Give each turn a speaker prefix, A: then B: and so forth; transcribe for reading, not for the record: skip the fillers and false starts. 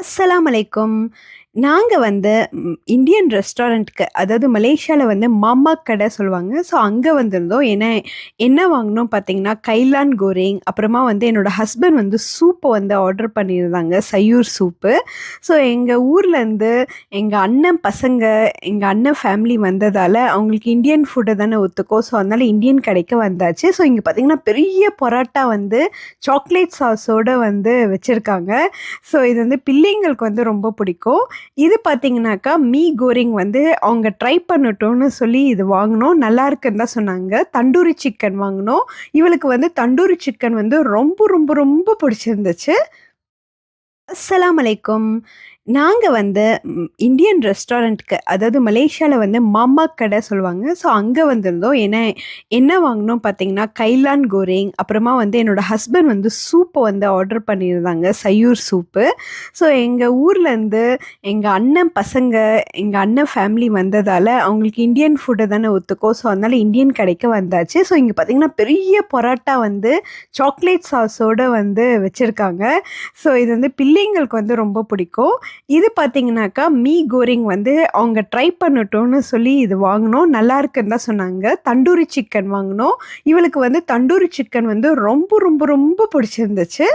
A: அஸ்ஸலாம் அலைக்கும். நாங்க வந்து இந்தியன் ரெஸ்டாரண்ட்க்கு அதாவது மலேசியால வந்து மாமா கடை சொல்லுவாங்க. ஸோ அங்க வந்திருந்தோம். ஏன்னா, என்ன வாங்குனோம் பார்த்தீங்கன்னா, கைலான் கோரிங், அப்புறமா வந்து என்னோட ஹஸ்பண்ட் வந்து சூப்ப வந்து ஆர்டர் பண்ணியிருந்தாங்க. சய்யூர் சூப்பு. ஸோ எங்க ஊர்லேருந்து எங்க அண்ணன் பசங்க, எங்க அண்ணன் ஃபேமிலி வந்ததால, அவங்களுக்கு இந்தியன் ஃபுட்டு தானே ஒத்துக்கும். ஸோ அதனால இந்தியன் கடைக்கு வந்தாச்சு. ஸோ இங்க பார்த்தீங்கன்னா, பெரிய பரோட்டா வந்து சாக்லேட் சாஸோட வந்து வச்சிருக்காங்க. ஸோ இது வந்து பிள்ளைங்களுக்கு வந்து ரொம்ப பிடிக்கும். இது பார்த்தீங்கன்னாக்கா, மீ கோரிங் வந்து அவங்க ட்ரை பண்ணட்டும்னு சொல்லி இது வாங்குனோம். நல்லாருக்குன்னு தான் சொன்னாங்க. தந்தூரி சிக்கன் வாங்குனோம். இவளுக்கு வந்து தந்தூரி சிக்கன் வந்து ரொம்ப, ரொம்ப, ரொம்ப பிடிச்சிருந்துச்சு. அஸ்ஸலாம் அலைக்கும். நாங்க வந்து இந்தியன் ரெஸ்டாரண்ட்க்கு அதாவது மலேசியால வந்து மாமா கடை சொல்லுவாங்க. ஸோ அங்க வந்திருந்தோம். ஏன்னா, என்ன வாங்குனோம் பார்த்தீங்கன்னா, கைலான் கோரிங், அப்புறமா வந்து என்னோட ஹஸ்பண்ட் வந்து சூப்ப வந்து ஆர்டர் பண்ணியிருந்தாங்க. சய்யூர் சூப்பு. ஸோ எங்க ஊர்லேருந்து எங்க அண்ணன் பசங்க, எங்க அண்ணன் ஃபேமிலி வந்ததால, அவங்களுக்கு இந்தியன் ஃபுட்டு தானே ஒத்துக்கும். ஸோ அதனால இந்தியன் கடைக்கு வந்தாச்சு. ஸோ இங்க பார்த்தீங்கன்னா, பெரிய பரோட்டா வந்து சாக்லேட் சாஸோட வந்து வச்சிருக்காங்க. ஸோ இது வந்து பிள்ளைங்களுக்கு வந்து ரொம்ப பிடிக்கும். இது பார்த்தீங்கன்னாக்கா, மீ கோரிங் வந்து அவங்க ட்ரை பண்ணட்டும்னு சொல்லி இது வாங்குனோம். நல்லாருக்குன்னு தான் சொன்னாங்க. தந்தூரி சிக்கன் வாங்குனோம். இவளுக்கு வந்து தந்தூரி சிக்கன் வந்து ரொம்ப, ரொம்ப, ரொம்ப பிடிச்சிருந்துச்சு.